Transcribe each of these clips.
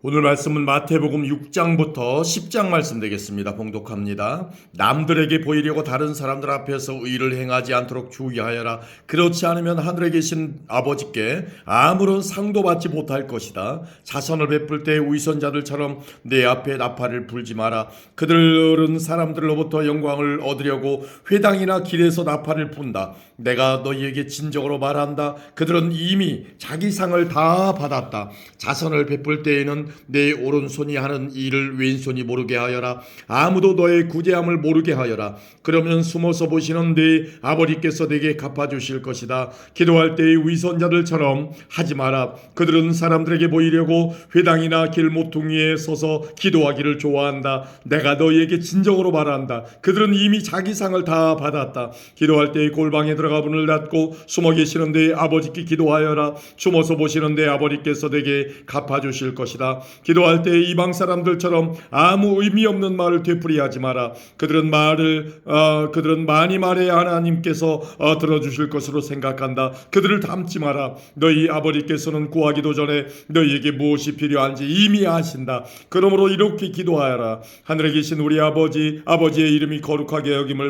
오늘 말씀은 마태복음 6장부터 10장 말씀 되겠습니다. 봉독합니다. 남들에게 보이려고 다른 사람들 앞에서 의를 행하지 않도록 주의하여라. 그렇지 않으면 하늘에 계신 아버지께 아무런 상도 받지 못할 것이다. 자선을 베풀 때 위선자들처럼 내 앞에 나팔을 불지 마라. 그들은 사람들로부터 영광을 얻으려고 회당이나 길에서 나팔을 분다. 내가 너희에게 진정으로 말한다. 그들은 이미 자기 상을 다 받았다. 자선을 베풀 때에는 내 오른손이 하는 일을 왼손이 모르게 하여라. 아무도 너의 구제함을 모르게 하여라. 그러면 숨어서 보시는 네 아버지께서 내게 갚아주실 것이다. 기도할 때의 위선자들처럼 하지 마라. 그들은 사람들에게 보이려고 회당이나 길 모퉁이에 서서 기도하기를 좋아한다. 내가 너희에게 진정으로 말한다. 그들은 이미 자기 상을 다 받았다. 기도할 때의 골방에 들어가 문을 닫고 숨어 계시는 네 아버지께 기도하여라. 숨어서 보시는 네 아버지께서 내게 갚아주실 것이다. 기도할 때 이방 사람들처럼 아무 의미 없는 말을 되풀이하지 마라. 그들은 많이 말해야 하나님께서 들어주실 것으로 생각한다. 그들을 닮지 마라. 너희 아버지께서는 구하기도 전에 너희에게 무엇이 필요한지 이미 아신다. 그러므로 이렇게 기도하여라. 하늘에 계신 우리 아버지의 이름이 거룩하게 여김을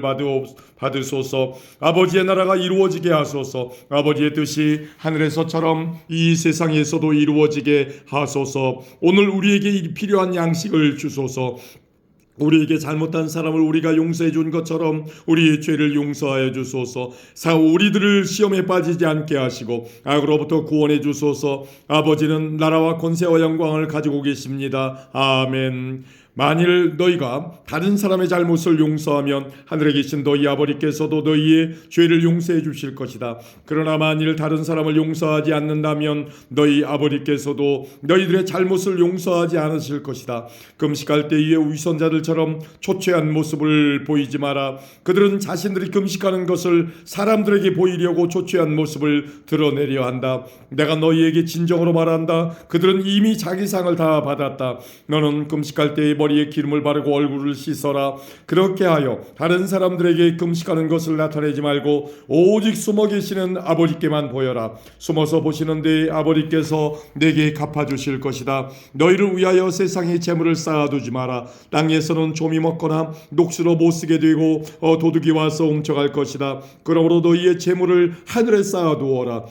받으소서. 아버지의 나라가 이루어지게 하소서. 아버지의 뜻이 하늘에서처럼 이 세상에서도 이루어지게 하소서. 오늘 우리에게 필요한 양식을 주소서. 우리에게 잘못한 사람을 우리가 용서해 준 것처럼 우리의 죄를 용서하여 주소서. 우리들을 시험에 빠지지 않게 하시고 악으로부터 구원해 주소서. 아버지는 나라와 권세와 영광을 가지고 계십니다. 아멘. 만일 너희가 다른 사람의 잘못을 용서하면 하늘에 계신 너희 아버지께서도 너희의 죄를 용서해 주실 것이다. 그러나 만일 다른 사람을 용서하지 않는다면 너희 아버지께서도 너희들의 잘못을 용서하지 않으실 것이다. 금식할 때의 위선자들처럼 초췌한 모습을 보이지 마라. 그들은 자신들이 금식하는 것을 사람들에게 보이려고 초췌한 모습을 드러내려 한다. 내가 너희에게 진정으로 말한다. 그들은 이미 자기 상을 다 받았다. 너는 금식할 때의 머리에 기름을 바르고 얼굴을 씻어라. 그렇게 하여 다른 사람들에게 금식하는 것을 나타내지 말고 오직 숨어 계시는 아버지께만 보여라. 숨어서 보시는 네 아버지께서 내게 갚아주실 것이다. 너희를 위하여 세상에 재물을 쌓아두지 마라. 땅에서는 좀이 먹거나 녹수로 못쓰게 되고 도둑이 와서 훔쳐갈 것이다. 그러므로 너희의 재물을 하늘에 쌓아두어라.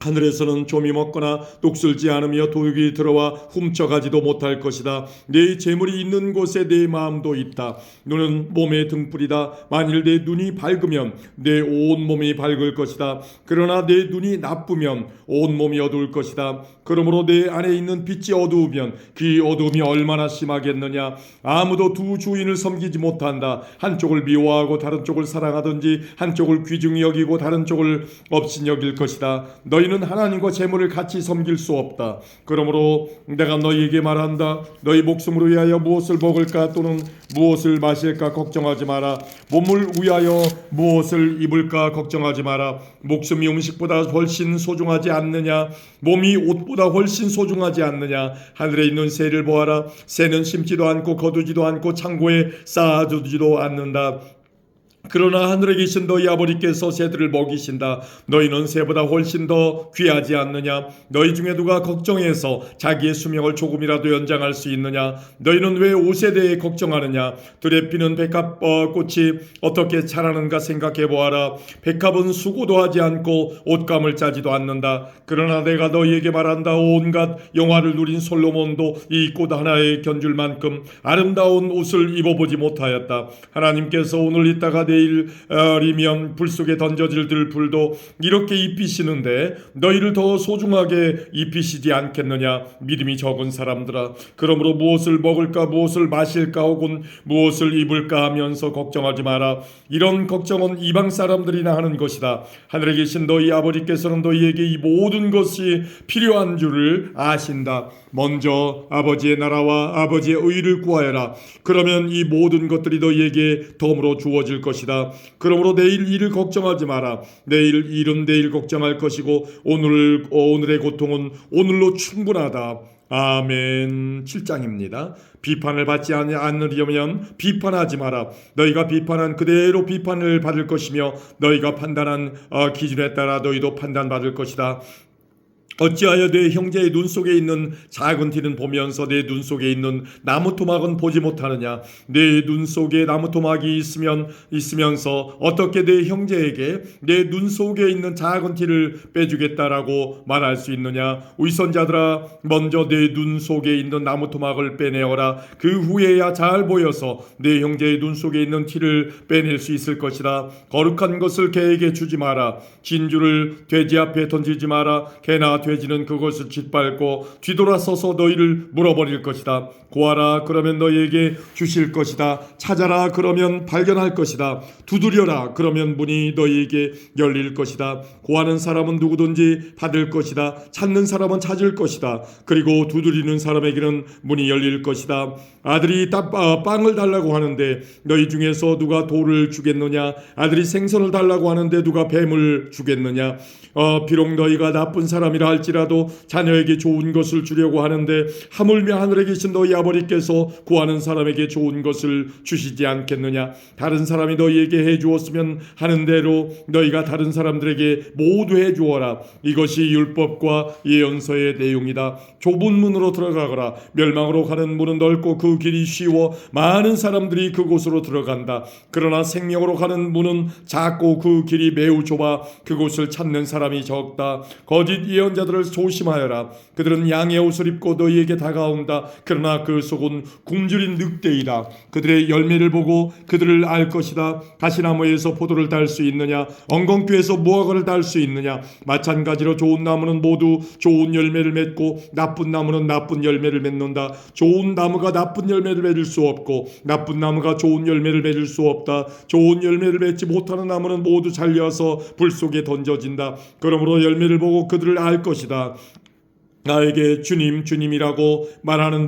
하늘에서는 좀이 먹거나 녹슬지 않으며 도둑이 들어와 훔쳐가지도 못할 것이다. 네 재물이 있는 곳에 네 마음도 있다. 눈은 몸의 등불이다. 만일 내 눈이 밝으면 내 온몸이 밝을 것이다. 그러나 내 눈이 나쁘면 온몸이 어두울 것이다. 그러므로 내 안에 있는 빛이 어두우면 그 어두움이 얼마나 심하겠느냐. 아무도 두 주인을 섬기지 못한다. 한쪽을 미워하고 다른 쪽을 사랑하든지 한쪽을 귀중히 여기고 다른 쪽을 업신여길 것이다. 너희는 하나님과 재물을 같이 섬길 수 없다. 그러므로 내가 너희에게 말한다. 너희 목숨을 위하여 무엇을 먹을까 또는 무엇을 마실까 걱정하지 마라. 몸을 위하여 무엇을 입을까 걱정하지 마라. 목숨이 음식보다 훨씬 소중하지 않느냐. 몸이 옷보다 훨씬 소중하지 않느냐. 하늘에 있는 새를 보아라. 새는 심지도 않고 거두지도 않고 창고에 쌓아두지도 않는다. 그러나 하늘에 계신 너희 아버지께서 새들을 먹이신다. 너희는 새보다 훨씬 더 귀하지 않느냐. 너희 중에 누가 걱정해서 자기의 수명을 조금이라도 연장할 수 있느냐. 너희는 왜 옷에 대해 걱정하느냐. 들에 피는 백합꽃이 어떻게 자라는가 생각해 보아라. 백합은 수고도 하지 않고 옷감을 짜지도 않는다. 그러나 내가 너희에게 말한다. 온갖 영화를 누린 솔로몬도 이 꽃 하나에 견줄 만큼 아름다운 옷을 입어보지 못하였다. 하나님께서 오늘 이따가 내일이면 불 속에 던져질 들불도 이렇게 입히시는데 너희를 더 소중하게 입히시지 않겠느냐. 믿음이 적은 사람들아. 그러므로 무엇을 먹을까 무엇을 마실까 혹은 무엇을 입을까 하면서 걱정하지 마라. 이런 걱정은 이방 사람들이나 하는 것이다. 하늘에 계신 너희 아버지께서는 너희에게 이 모든 것이 필요한 줄을 아신다. 먼저 아버지의 나라와 아버지의 의를 구하여라. 그러면 이 모든 것들이 너희에게 덤으로 주어질 것이다. 그러므로 내일 일을 걱정하지 마라. 내일 일은 내일 걱정할 것이고 오늘의 고통은 오늘로 충분하다. 아멘. 7장입니다. 비판을 받지 않으려면 비판하지 마라. 너희가 비판한 그대로 비판을 받을 것이며 너희가 판단한 기준에 따라 너희도 판단받을 것이다. 어찌하여 내 형제의 눈 속에 있는 작은 티는 보면서 내 눈 속에 있는 나무 토막은 보지 못하느냐? 내 눈 속에 나무 토막이 있으면서 어떻게 내 형제에게 내 눈 속에 있는 작은 티를 빼주겠다라고 말할 수 있느냐? 위선자들아, 먼저 내 눈 속에 있는 나무 토막을 빼내어라. 그 후에야 잘 보여서 내 형제의 눈 속에 있는 티를 빼낼 수 있을 것이다. 거룩한 것을 개에게 주지 마라. 진주를 돼지 앞에 던지지 마라. 개나 돼지는 그것을 짓밟고 뒤돌아서서 너희를 물어버릴 것이다. 구하라, 그러면 너희에게 주실 것이다. 찾아라, 그러면 발견할 것이다. 두드려라, 그러면 문이 너희에게 열릴 것이다. 구하는 사람은 누구든지 받을 것이다. 찾는 사람은 찾을 것이다. 그리고 두드리는 사람에게는 문이 열릴 것이다. 아들이 빵을 달라고 하는데 너희 중에서 누가 돌을 주겠느냐? 아들이 생선을 달라고 하는데 누가 뱀을 주겠느냐? 비록 너희가 나쁜 사람이라 할지라도 자녀에게 좋은 것을 주려고 하는데 하물며 하늘에 계신 너희 아버지께서 구하는 사람에게 좋은 것을 주시지 않겠느냐? 다른 사람이 너희에게 해주었으면 하는 대로 너희가 다른 사람들에게 모두 해주어라. 이것이 율법과 예언서의 내용이다. 좁은 문으로 들어가거라. 멸망으로 가는 문은 넓고 그 길이 쉬워 많은 사람들이 그곳으로 들어간다. 그러나 생명으로 가는 문은 작고 그 길이 매우 좁아 그곳을 찾는 사람이 적다. 거짓 예언자들을 조심하여라. 그들은 양의 옷을 입고 너희에게 다가온다. 그러나 그 속은 굶주린 늑대이다. 그들의 열매를 보고 그들을 알 것이다. 가시나무에서 포도를 딸 수 있느냐? 엉겅퀴에서 무화과를 딸 수 있느냐? 마찬가지로 좋은 나무는 모두 좋은 열매를 맺고 나쁜 나무는 나쁜 열매를 맺는다. 좋은 나무가 나쁜 열매를 맺을 수 없고 나쁜 나무가 좋은 열매를 맺을 수 없다. 좋은 열매를 맺지 못하는 나무는 모두 잘려서 불 속에 던져진다. 그러므로 열매를 보고 그들을 알 것이다. 나에게 주님, 주님이라고 말하는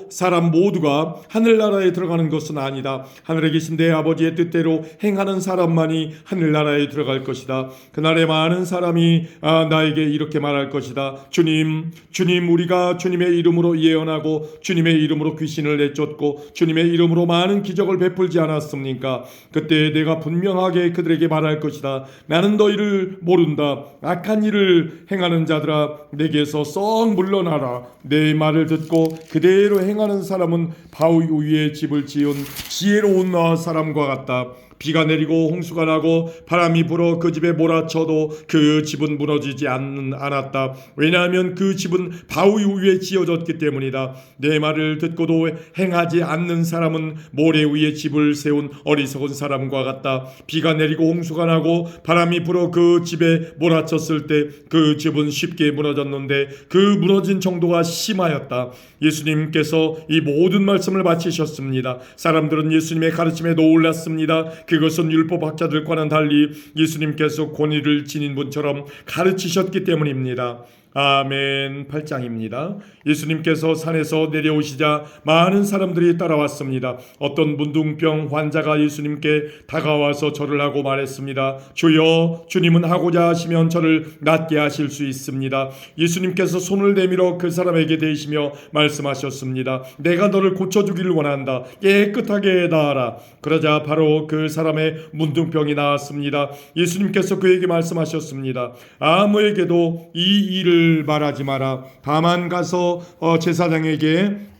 사람 모두가 하늘나라에 들어가는 것은 아니다. 하늘에 계신 내 아버지의 뜻대로 행하는 사람만이 하늘나라에 들어갈 것이다. 그날에 많은 사람이 나에게 이렇게 말할 것이다. 주님, 주님, 우리가 주님의 이름으로 예언하고 주님의 이름으로 귀신을 내쫓고 주님의 이름으로 많은 기적을 베풀지 않았습니까? 그때 내가 분명하게 그들에게 말할 것이다. 나는 너희를 모른다. 악한 일을 행하는 자들아, 내게서 물러나라. 내 말을 듣고 그대로 행하는 사람은 바위 위에 집을 지은 지혜로운 사람과 같다. 비가 내리고 홍수가 나고 바람이 불어 그 집에 몰아쳐도 그 집은 무너지지 않았다. 왜냐하면 그 집은 바위 위에 지어졌기 때문이다. 내 말을 듣고도 행하지 않는 사람은 모래 위에 집을 세운 어리석은 사람과 같다. 비가 내리고 홍수가 나고 바람이 불어 그 집에 몰아쳤을 때 그 집은 쉽게 무너졌는데 그 무너진 정도가 심하였다. 예수님께서 이 모든 말씀을 마치셨습니다. 사람들은 예수님의 가르침에 놀랐습니다. 그것은 율법학자들과는 달리 예수님께서 권위를 지닌 분처럼 가르치셨기 때문입니다. 아멘. 8장입니다. 예수님께서 산에서 내려오시자 많은 사람들이 따라왔습니다. 어떤 문둥병 환자가 예수님께 다가와서 절을 하고 말했습니다. 주여, 주님은 하고자 하시면 저를 낫게 하실 수 있습니다. 예수님께서 손을 내밀어 그 사람에게 대시며 말씀하셨습니다. 내가 너를 고쳐주기를 원한다. 깨끗하게 나아라. 그러자 바로 그 사람의 문둥병이 나았습니다. 예수님께서 그에게 말씀하셨습니다. 아무에게도 이 일을 말하지 마라. 다만 가서 제사장에게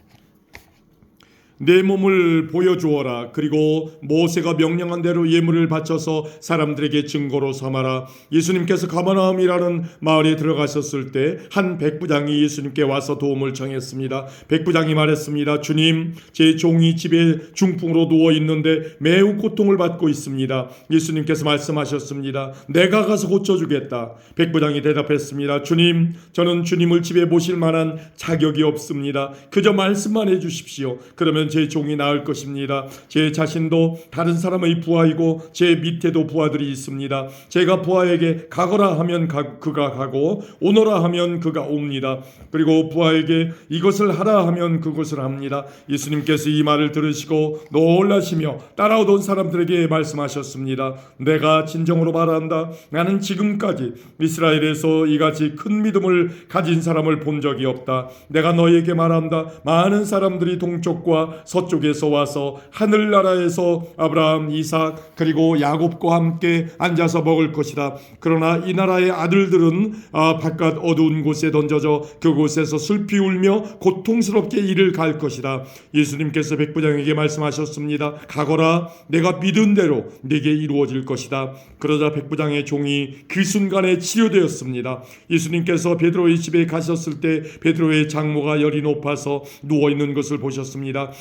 내 몸을 보여주어라. 그리고 모세가 명령한 대로 예물을 바쳐서 사람들에게 증거로 삼아라. 예수님께서 가버나움이라는 마을에 들어가셨을 때 한 백부장이 예수님께 와서 도움을 청했습니다. 백부장이 말했습니다. 주님, 제 종이 집에 중풍으로 누워 있는데 매우 고통을 받고 있습니다. 예수님께서 말씀하셨습니다. 내가 가서 고쳐주겠다. 백부장이 대답했습니다. 주님, 저는 주님을 집에 모실 만한 자격이 없습니다. 그저 말씀만 해주십시오. 그러면 제 종이 나을 것입니다. 제 자신도 다른 사람의 부하이고 제 밑에도 부하들이 있습니다. 제가 부하에게 가거라 하면 그가 가고 오너라 하면 그가 옵니다. 그리고 부하에게 이것을 하라 하면 그것을 합니다. 예수님께서 이 말을 들으시고 놀라시며 따라오던 사람들에게 말씀하셨습니다. 내가 진정으로 말한다. 나는 지금까지 이스라엘에서 이같이 큰 믿음을 가진 사람을 본 적이 없다. 내가 너희에게 말한다. 많은 사람들이 동쪽과 자가 서쪽에서 와서 하늘나라에서 아브라함, 이삭 그리고 야곱과 함께 앉아서 먹을 것이다. 그러나 이 나라의 아들들은 바깥 어두운 곳에 던져져 그곳에서 슬피 울며 고통스럽게 이를 갈 것이다. 예수님께서 백부장에게 말씀하셨습니다. 가거라, 내가 믿은 대로 네게 이루어질 것이다. 그러자 백부장의 종이 그 순간에 치료되었습니다. 예수님께서 베드로의 집에 가셨을 때 베드로의 장모가 열이 높아서 누워있는 것을 보셨습니다.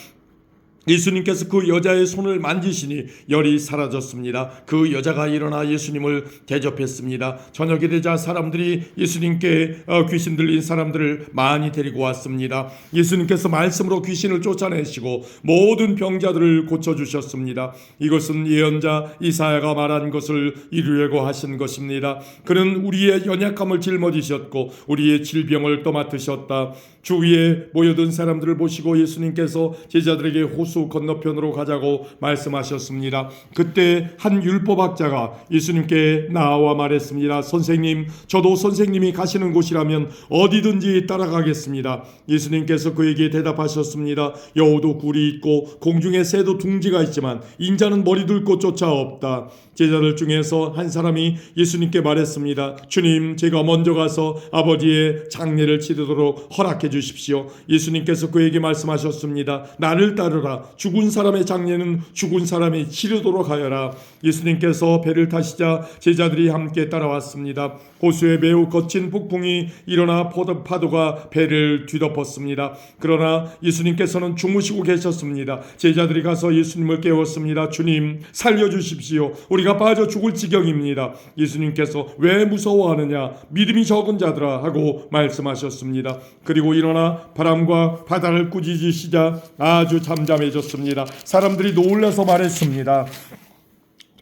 예수님께서 그 여자의 손을 만지시니 열이 사라졌습니다. 그 여자가 일어나 예수님을 대접했습니다. 저녁이 되자 사람들이 예수님께 귀신 들린 사람들을 많이 데리고 왔습니다. 예수님께서 말씀으로 귀신을 쫓아내시고 모든 병자들을 고쳐주셨습니다. 이것은 예언자 이사야가 말한 것을 이루려고 하신 것입니다. 그는 우리의 연약함을 짊어지셨고 우리의 질병을 떠맡으셨다. 주위에 모여든 사람들을 보시고 예수님께서 제자들에게 호수 건너편으로 가자고 말씀하셨습니다. 그때 한 율법학자가 예수님께 나와 말했습니다. 선생님, 저도 선생님이 가시는 곳이라면 어디든지 따라가겠습니다. 예수님께서 그에게 대답하셨습니다. 여우도 굴이 있고 공중에 새도 둥지가 있지만 인자는 머리 둘 곳조차 없다. 제자들 중에서 한 사람이 예수님께 말했습니다. 주님, 제가 먼저 가서 아버지의 장례를 치르도록 허락해 주십시오. 예수님께서 그에게 말씀하셨습니다. 나를 따르라. 죽은 사람의 장례는 죽은 사람이 치르도록 하여라. 예수님께서 배를 타시자 제자들이 함께 따라왔습니다. 호수에 매우 거친 폭풍이 일어나 파도가 배를 뒤덮었습니다. 그러나 예수님께서는 주무시고 계셨습니다. 제자들이 가서 예수님을 깨웠습니다. 주님, 살려주십시오. 우리가 빠져 죽을 지경입니다. 예수님께서 왜 무서워하느냐? 믿음이 적은 자들아 하고 말씀하셨습니다. 그리고 일어나 바람과 바다를 꾸짖으시자 아주 잠잠해졌습니다. 사람들이 놀라서 말했습니다.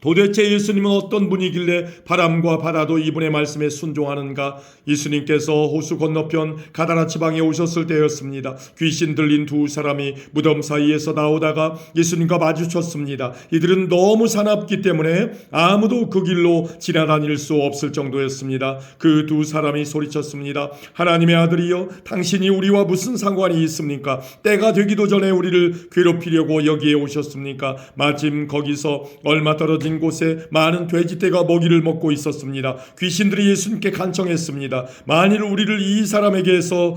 도대체 예수님은 어떤 분이길래 바람과 바다도 이분의 말씀에 순종하는가? 예수님께서 호수 건너편 가다라 지방에 오셨을 때였습니다. 귀신 들린 두 사람이 무덤 사이에서 나오다가 예수님과 마주쳤습니다. 이들은 너무 사납기 때문에 아무도 그 길로 지나다닐 수 없을 정도였습니다. 그 두 사람이 소리쳤습니다. 하나님의 아들이여, 당신이 우리와 무슨 상관이 있습니까? 때가 되기도 전에 우리를 괴롭히려고 여기에 오셨습니까? 마침 거기서 얼마 떨어진 곳에 많은 돼지떼가 먹이를 먹고 있었습니다. 귀신들이 예수님께 간청했습니다. 만일 우리를 이 사람들에게서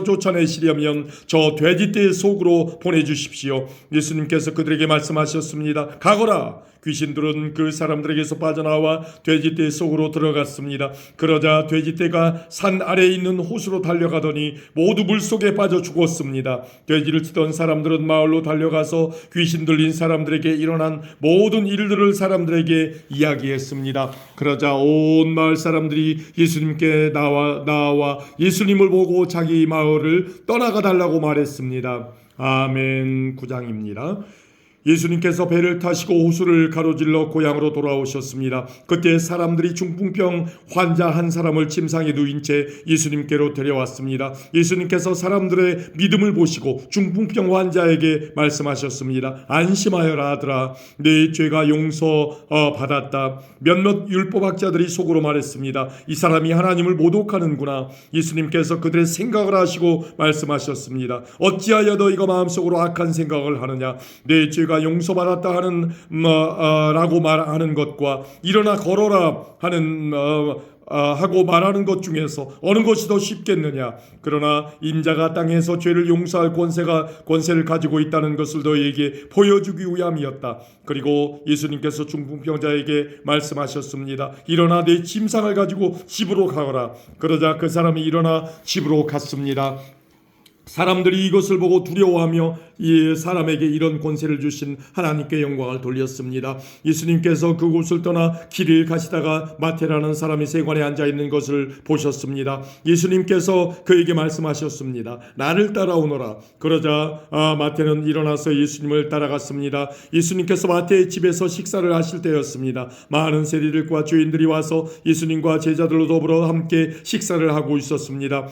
쫓아내시려면 저 돼지떼의 속으로 보내주십시오. 예수님께서 그들에게 말씀하셨습니다. 가거라. 귀신들은 그 사람들에게서 빠져나와 돼지떼 속으로 들어갔습니다. 그러자 돼지떼가 산 아래에 있는 호수로 달려가더니 모두 물속에 빠져 죽었습니다. 돼지를 치던 사람들은 마을로 달려가서 귀신 들린 사람들에게 일어난 모든 일들을 사람들에게 이야기했습니다. 그러자 온 마을 사람들이 예수님께 나와 예수님을 보고 자기 마을을 떠나가 달라고 말했습니다. 아멘. 9장입니다. 예수님께서 배를 타시고 호수를 가로질러 고향으로 돌아오셨습니다. 그때 사람들이 중풍병 환자 한 사람을 침상에 누인 채 예수님께로 데려왔습니다. 예수님께서 사람들의 믿음을 보시고 중풍병 환자에게 말씀하셨습니다. 안심하여라 아들아, 네 죄가 용서받았다. 몇몇 율법학자들이 속으로 말했습니다. 이 사람이 하나님을 모독하는구나. 예수님께서 그들의 생각을 하시고 말씀하셨습니다. 어찌하여 너희가 마음속으로 악한 생각을 하느냐? 내 죄가 용서받았다 하는 라고 말하는 것과 일어나 걸어라 하는 하고 말하는 것 중에서 어느 것이 더 쉽겠느냐? 그러나 인자가 땅에서 죄를 용서할 권세를 가지고 있다는 것을 너희에게 보여주기 위함이었다. 그리고 예수님께서 중풍병자에게 말씀하셨습니다. 일어나 내 침상을 가지고 집으로 가거라. 그러자 그 사람이 일어나 집으로 갔습니다. 사람들이 이것을 보고 두려워하며 이 사람에게 이런 권세를 주신 하나님께 영광을 돌렸습니다. 예수님께서 그곳을 떠나 길을 가시다가 마태라는 사람이 세관에 앉아있는 것을 보셨습니다. 예수님께서 그에게 말씀하셨습니다. 나를 따라오너라. 그러자 마태는 일어나서 예수님을 따라갔습니다. 예수님께서 마태의 집에서 식사를 하실 때였습니다. 많은 세리들과 죄인들이 와서 예수님과 제자들로 더불어 함께 식사를 하고 있었습니다.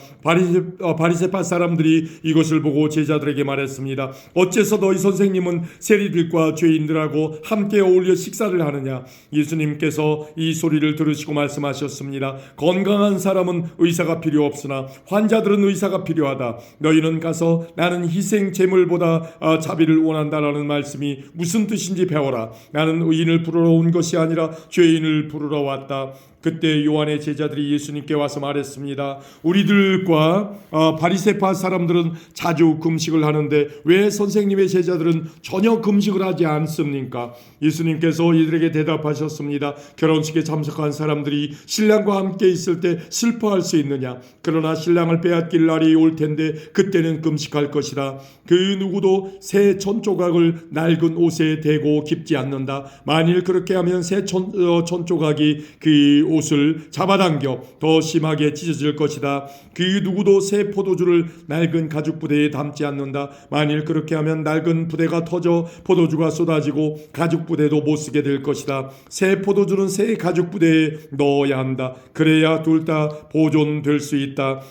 바리새파 사람들이 이것을 보고 제자들에게 말했습니다. 어째서 너희 선생님은 세리들과 죄인들하고 함께 어울려 식사를 하느냐? 예수님께서 이 소리를 들으시고 말씀하셨습니다. 건강한 사람은 의사가 필요 없으나 환자들은 의사가 필요하다. 너희는 가서 나는 희생 제물보다 자비를 원한다라는 말씀이 무슨 뜻인지 배워라. 나는 의인을 부르러 온 것이 아니라 죄인을 부르러 왔다. 그때 요한의 제자들이 예수님께 와서 말했습니다. 우리들과 바리새파 사람들은 자주 금식을 하는데 왜 선생님의 제자들은 전혀 금식을 하지 않습니까? 예수님께서 이들에게 대답하셨습니다. 결혼식에 참석한 사람들이 신랑과 함께 있을 때 슬퍼할 수 있느냐? 그러나 신랑을 빼앗길 날이 올 텐데 그때는 금식할 것이다. 그 누구도 새 천조각을 낡은 옷에 대고 깁지 않는다. 만일 그렇게 하면 새 천조각이 그 옷을 잡아당겨 더 심하게 찢어질 것이다. 그 누구도 새 포도주를 낡은 가죽 부대에 담지 않는다. 만일 그렇게 하면 낡은 부대가 터져 포도주가 쏟아지고 가죽 부대도 못 쓰게 될 것이다. 새 포도주는 새 가죽 부대에 넣어야 한다. 그래야 둘 다 보존될 수 있다.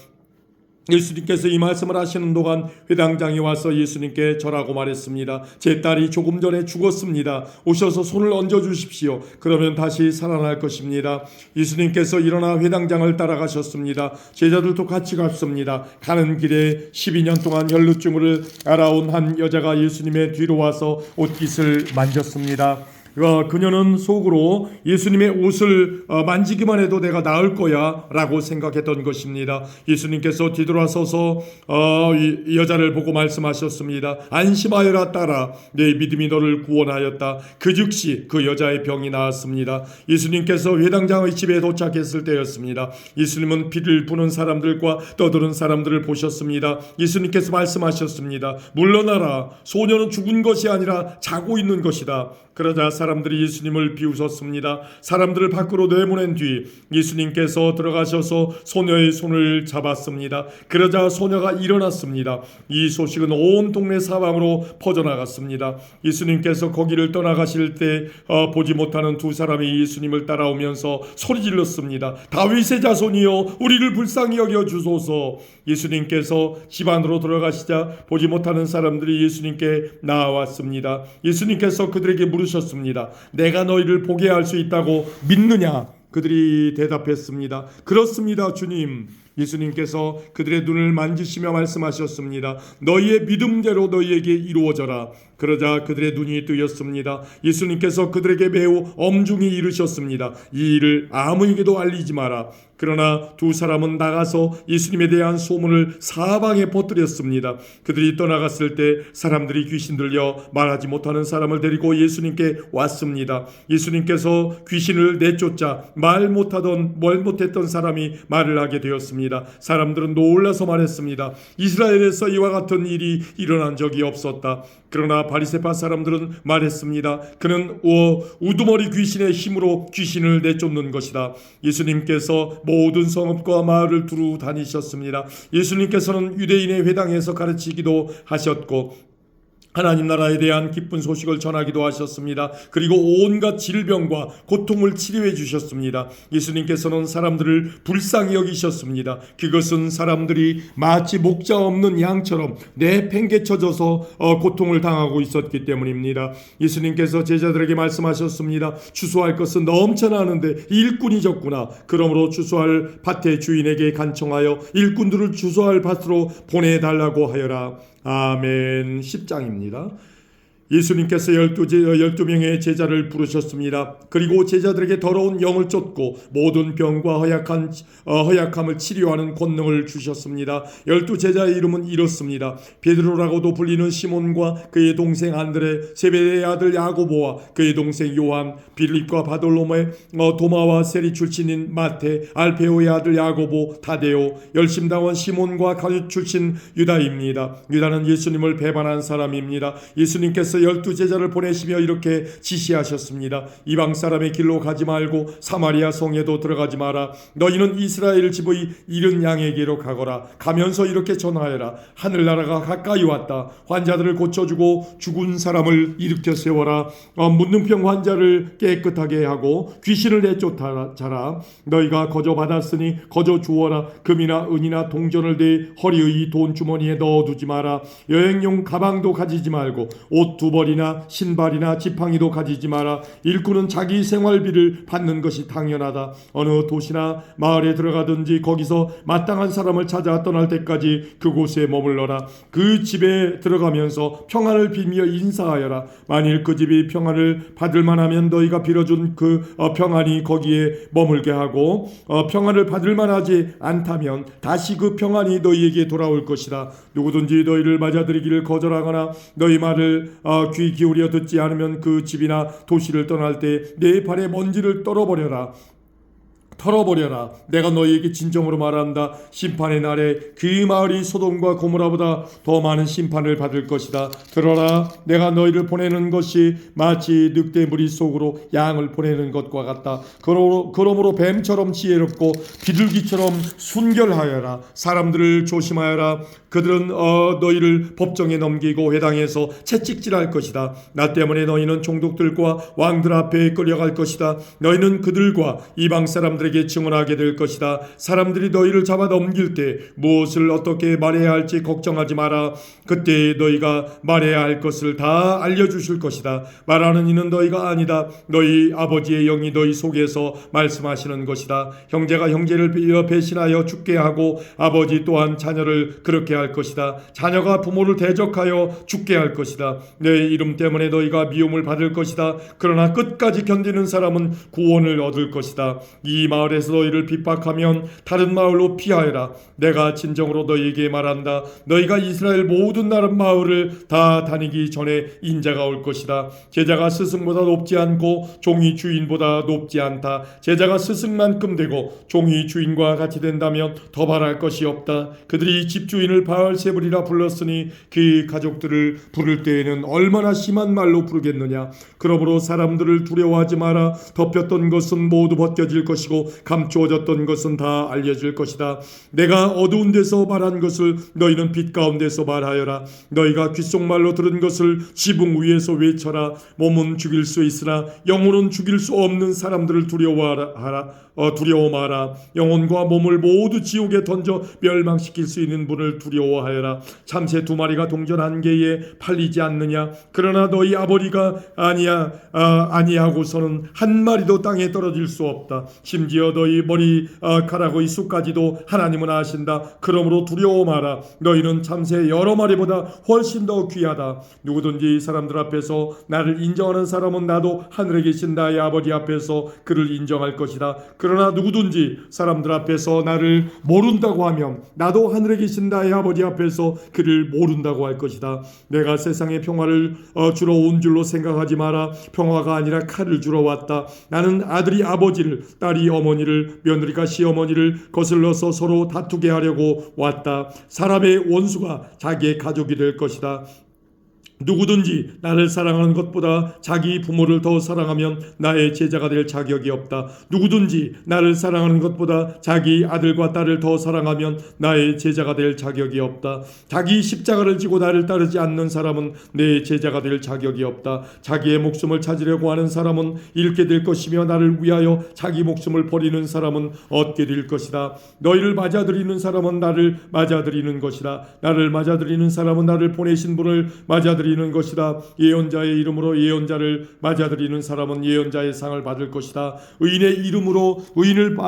예수님께서 이 말씀을 하시는 동안 회당장이 와서 예수님께 절하고 말했습니다. 제 딸이 조금 전에 죽었습니다. 오셔서 손을 얹어 주십시오. 그러면 다시 살아날 것입니다. 예수님께서 일어나 회당장을 따라가셨습니다. 제자들도 같이 갔습니다. 가는 길에 12년 동안 혈루증을 앓아온 한 여자가 예수님의 뒤로 와서 옷깃을 만졌습니다. 그녀는 속으로 예수님의 옷을 만지기만 해도 내가 나을 거야 라고 생각했던 것입니다. 예수님께서 뒤돌아서서 이 여자를 보고 말씀하셨습니다. 안심하여라 딸아, 내 믿음이 너를 구원하였다. 그 즉시 그 여자의 병이 나았습니다. 예수님께서 회당장의 집에 도착했을 때였습니다. 예수님은 피를 부는 사람들과 떠드는 사람들을 보셨습니다. 예수님께서 말씀하셨습니다. 물러나라, 소녀는 죽은 것이 아니라 자고 있는 것이다. 그러자 사람들이 예수님을 비웃었습니다. 사람들을 밖으로 내보낸 뒤 예수님께서 들어가셔서 소녀의 손을 잡았습니다. 그러자 소녀가 일어났습니다. 이 소식은 온 동네 사방으로 퍼져나갔습니다. 예수님께서 거기를 떠나가실 때 보지 못하는 두 사람이 예수님을 따라오면서 소리질렀습니다. 다윗의 자손이여 우리를 불쌍히 여겨 주소서. 예수님께서 집 안으로 들어가시자 보지 못하는 사람들이 예수님께 나왔습니다. 예수님께서 그들에게 물으셨습니다. 내가 너희를 보게 할 수 있다고 믿느냐? 그들이 대답했습니다. 그렇습니다, 주님. 예수님께서 그들의 눈을 만지시며 말씀하셨습니다. 너희의 믿음대로 너희에게 이루어져라. 그러자 그들의 눈이 뜨였습니다. 예수님께서 그들에게 매우 엄중히 이르셨습니다. 이 일을 아무에게도 알리지 마라. 그러나 두 사람은 나가서 예수님에 대한 소문을 사방에 퍼뜨렸습니다. 그들이 떠나갔을 때 사람들이 귀신 들려 말하지 못하는 사람을 데리고 예수님께 왔습니다. 예수님께서 귀신을 내쫓자 말 못했던 사람이 말을 하게 되었습니다. 사람들은 놀라서 말했습니다. 이스라엘에서 이와 같은 일이 일어난 적이 없었다. 그러나 바리새파 사람들은 말했습니다. 그는 우두머리 귀신의 힘으로 귀신을 내쫓는 것이다. 예수님께서 모든 성읍과 마을을 두루 다니셨습니다. 예수님께서는 유대인의 회당에서 가르치기도 하셨고 하나님 나라에 대한 기쁜 소식을 전하기도 하셨습니다. 그리고 온갖 질병과 고통을 치료해 주셨습니다. 예수님께서는 사람들을 불쌍히 여기셨습니다. 그것은 사람들이 마치 목자 없는 양처럼 내팽개쳐져서 고통을 당하고 있었기 때문입니다. 예수님께서 제자들에게 말씀하셨습니다. 추수할 것은 넘쳐나는데 일꾼이 적구나. 그러므로 추수할 밭의 주인에게 간청하여 일꾼들을 추수할 밭으로 보내달라고 하여라. 아멘. 10장입니다. 예수님께서 12명의 제자를 부르셨습니다. 그리고 제자들에게 더러운 영을 쫓고 모든 병과 허약함을 치료하는 권능을 주셨습니다. 12제자의 이름은 이렇습니다. 베드로라고도 불리는 시몬과 그의 동생 안드레, 세베대의 아들 야고보와 그의 동생 요한, 빌립과 바돌로메, 도마와 세리 출신인 마테, 알페오의 아들 야고보, 타데오, 열심당원 시몬과 가룟 출신 유다입니다. 유다는 예수님을 배반한 사람입니다. 예수님께서 하나님께서 12제자를 보내시며 이렇게 지시하셨습니다. 이방 사람의 길로 가지 말고 사마리아 성에도 들어가지 마라. 너희는 이스라엘 집의 잃은 양에게로 가거라. 가면서 이렇게 전하여라. 하늘나라가 가까이 왔다. 환자들을 고쳐주고 죽은 사람을 일으켜 세워라. 문둥병 환자를 깨끗하게 하고 귀신을 내쫓아라. 너희가 거저 받았으니 거저 주어라. 금이나 은이나 동전을 내 허리의 돈 주머니에 넣어두지 마라. 여행용 가방도 가지지 말고 옷 두 벌이나 신발이나 지팡이도 가지지 마라. 일꾼은 자기 생활비를 받는 것이 당연하다. 어느 도시나 마을에 들어가든지 거기서 마땅한 사람을 찾아 떠날 때까지 그곳에 머물러라. 그 집에 들어가면서 평안을 빌며 인사하여라. 만일 그 집이 평안을 받을 만하면 너희가 빌어준 그 평안이 거기에 머물게 하고 평안을 받을 만하지 않다면 다시 그 평안이 너희에게 돌아올 것이다. 누구든지 너희를 맞아들이기를 거절하거나 너희 말을 귀 기울여 듣지 않으면 그 집이나 도시를 떠날 때 내 발에 먼지를 털어버려라. 내가 너희에게 진정으로 말한다. 심판의 날에 그 마을이 소돔과 고모라보다 더 많은 심판을 받을 것이다. 들어라. 내가 너희를 보내는 것이 마치 늑대 무리 속으로 양을 보내는 것과 같다. 그러므로 뱀처럼 지혜롭고 비둘기처럼 순결하여라. 사람들을 조심하여라. 그들은 너희를 법정에 넘기고 회당에서 채찍질할 것이다. 나 때문에 너희는 종족들과 왕들 앞에 끌려갈 것이다. 너희는 그들과 이방 사람들에게 증언하게 될 것이다. 사람들이 너희를 잡아 넘길 때 무엇을 어떻게 말해야 할지 걱정하지 마라. 그때 너희가 말해야 할 것을 다 알려주실 것이다. 말하는 이는 너희가 아니다. 너희 아버지의 영이 너희 속에서 말씀하시는 것이다. 형제가 형제를 배신하여 죽게 하고 아버지 또한 자녀를 그렇게 할 것이다. 자녀가 부모를 대적하여 죽게 할 것이다. 내 이름 때문에 너희가 미움을 받을 것이다. 그러나 끝까지 견디는 사람은 구원을 얻을 것이다. 이 마을에서 너희를 핍박하면 다른 마을로 피하여라. 내가 진정으로 너희에게 말한다. 너희가 이스라엘 모든 나라 마을을 다 다니기 전에 인자가 올 것이다. 제자가 스승보다 높지 않고 종이 주인보다 높지 않다. 제자가 스승만큼 되고 종이 주인과 같이 된다면 더 바랄 것이 없다. 그들이 집주인을 바알세불이라 불렀으니 그 가족들을 부를 때에는 얼마나 심한 말로 부르겠느냐. 그러므로 사람들을 두려워하지 마라. 덮였던 것은 모두 벗겨질 것이고 감추어졌던 것은 다 알려질 것이다. 내가 어두운 데서 말한 것을 너희는 빛 가운데서 말하여라. 너희가 귓속말로 들은 것을 지붕 위에서 외쳐라. 몸은 죽일 수 있으나 영혼은 죽일 수 없는 사람들을 두려워 마라. 영혼과 몸을 모두 지옥에 던져 멸망시킬 수 있는 분을 두려워하여라. 참새 2마리가 동전 1개에 팔리지 않느냐. 그러나 너희 아버지가 아니하고서는 한 마리도 땅에 떨어질 수 없다. 심지어 너희 머리카락의 수까지도 하나님은 아신다. 그러므로 두려워 마라. 너희는 참새 여러 마리보다 훨씬 더 귀하다. 누구든지 사람들 앞에서 나를 인정하는 사람은 나도 하늘에 계신 나의 아버지 앞에서 그를 인정할 것이다. 그러나 누구든지 사람들 앞에서 나를 모른다고 하면 나도 하늘에 계신 나의 아버지 앞에서 그를 모른다고 할 것이다. 내가 세상에 평화를 주러 온 줄로 생각하지 마라. 평화가 아니라 칼을 주러 왔다. 나는 아들이 아버지를, 딸이 어머니를, 며느리가 시어머니를 거슬러서 서로 다투게 하려고 왔다. 사람의 원수가 자기의 가족이 될 것이다. 누구든지 나를 사랑하는 것보다 자기 부모를 더 사랑하면 나의 제자가 될 자격이 없다. 누구든지 나를 사랑하는 것보다 자기 아들과 딸을 더 사랑하면 나의 제자가 될 자격이 없다. 자기 십자가를 지고 나를 따르지 않는 사람은 내 제자가 될 자격이 없다. 자기의 목숨을 찾으려고 하는 사람은 잃게 될 것이며 나를 위하여 자기 목숨을 버리는 사람은 얻게 될 것이다. 너희를 맞아들이는 사람은 나를 맞아들이는 것이다. 나를 맞아들이는 사람은 나를 보내신 분을 맞아들이는 것이다. 예언자의 이름으로 예언자를 맞아들이는 사람은 예언자의 상을 받을 것이다. 의인의 이름으로 의인을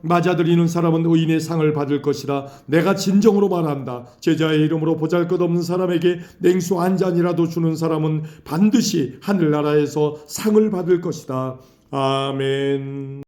맞아들이는 사람은 의인의 상을 받을 것이다. 내가 진정으로 말한다. 제자의 이름으로 보잘것없는 사람에게 냉수 한 잔이라도 주는 사람은 반드시 하늘나라에서 상을 받을 것이다. 아멘.